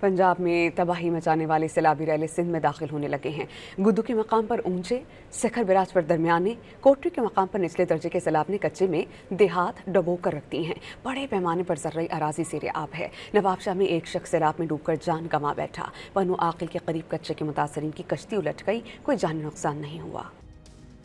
पंजाब में तबाही मचाने वाले सैलाबी रैले सिंध में दाखिल होने लगे हैं। गुद्दू के मकाम पर ऊंचे, सखर बिराज पर दरमियाने, कोटरी के मकाम पर निचले दर्जे के सैलाब ने कच्चे में देहात डबो कर रख दी हैं। बड़े पैमाने पर ज़र्राई अराजी ज़ेर आब है। नवाबशाह में एक शख्स सैलाब में डूबकर जान गंवा बैठा। बनु आकिल के करीब कच्चे के मुतासरीन की कश्ती उलट गई, कोई जानी नुकसान नहीं हुआ।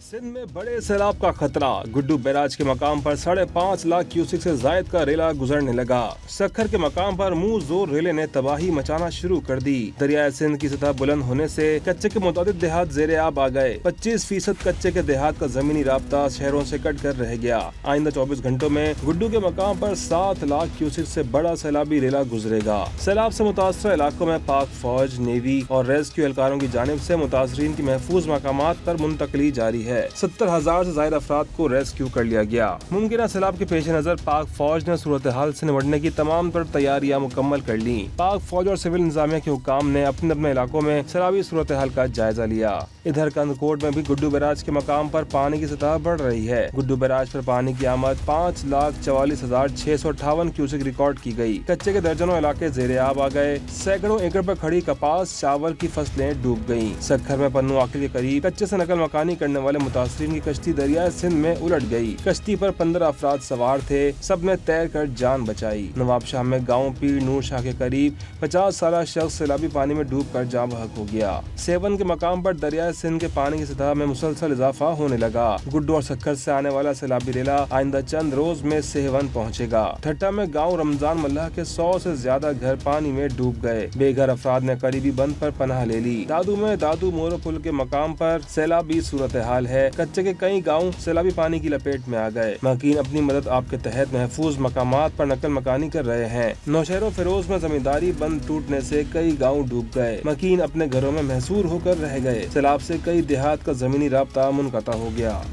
सिंध में बड़े सैलाब का खतरा। गुड्डू बैराज के मकाम पर 5.5 लाख क्यूसिक से जायद का रेला गुजरने लगा। सखर के मकाम पर मुंह जोर रेले ने तबाही मचाना शुरू कर दी। दरियाए सिंध की सतह बुलंद होने से कच्चे के मुताबिक देहात जेरे आब आ गए। 25% कच्चे के देहात का जमीनी राब्ता शहरों से कट कर रह गया। आइंदा 24 घंटों में गुड्डू के मकाम पर 7 लाख क्यूसिक से बड़ा सैलाबी रेला गुजरेगा। सैलाब से मुतासर इलाकों में पाक फौज, नेवी और रेस्क्यू एहलकारों की जानिब से मुतासरीन की महफूज मकामात पर मुंतकली जारी है। 70,000 से ज्यादा अफराद को रेस्क्यू कर लिया गया। मुमकिन सैलाब के पेश नजर पाक फौज ने सूरत हाल से निपटने की तमाम तर तैयारियां मुकम्मल कर ली। पाक फौज और सिविल इंतजामिया के हुकाम ने अपने अपने इलाकों में सैलाबी सूरत हाल का जायजा लिया। इधर कंदकोट में भी गुड्डू बैराज के मकाम पर पानी की सतह बढ़ रही है। गुड्डू बैराज पर पानी की आमद 5,44,658 क्यूसिक रिकॉर्ड की गई। कच्चे के दर्जनों इलाके जेरे आब आ गए। सैकड़ों एकड़ पर खड़ी कपास, चावल की फसलें डूब गयी। सखर में पन्नू आकिल के करीब कच्चे से नकल मकानी करने वाले मुतासरीन की कश्ती दरियाए सिंध में उलट गई। कश्ती पर 15 अफराद सवार थे। सब ने तैर कर जान बचाई। नवाबशाह में गाँव पीर नूर शाह के करीब 50 साल शख्स सैलाबी पानी में डूब कर जाँ बहक हो गया। सेवन के मकाम पर दरियाए सिंध के पानी की सतह में मुसलसल इजाफा होने लगा। गुड्डू और सखर से आने वाला सैलाबी रेला आइंदा चंद रोज में सेवन पहुँचेगा। ठट्टा में गाँव रमजान मल्लाह के 100 से ज्यादा घर पानी में डूब गए। बेघर अफराद ने करीबी बंद पर पनाह ले ली। दादू में दादू मोरो पुल के मकाम पर सैलाबी सूरत हाल है। कच्चे के कई गांव सैलाबी पानी की लपेट में आ गए। मकीन अपनी मदद आपके तहत महफूज मकामात पर नकल मकानी कर रहे हैं। नौशहर फिरोज में जमींदारी बंद टूटने से कई गांव डूब गए। मकीन अपने घरों में महसूर होकर रह गए। सैलाब से कई देहात का जमीनी राब्ता मुनक़ता हो गया।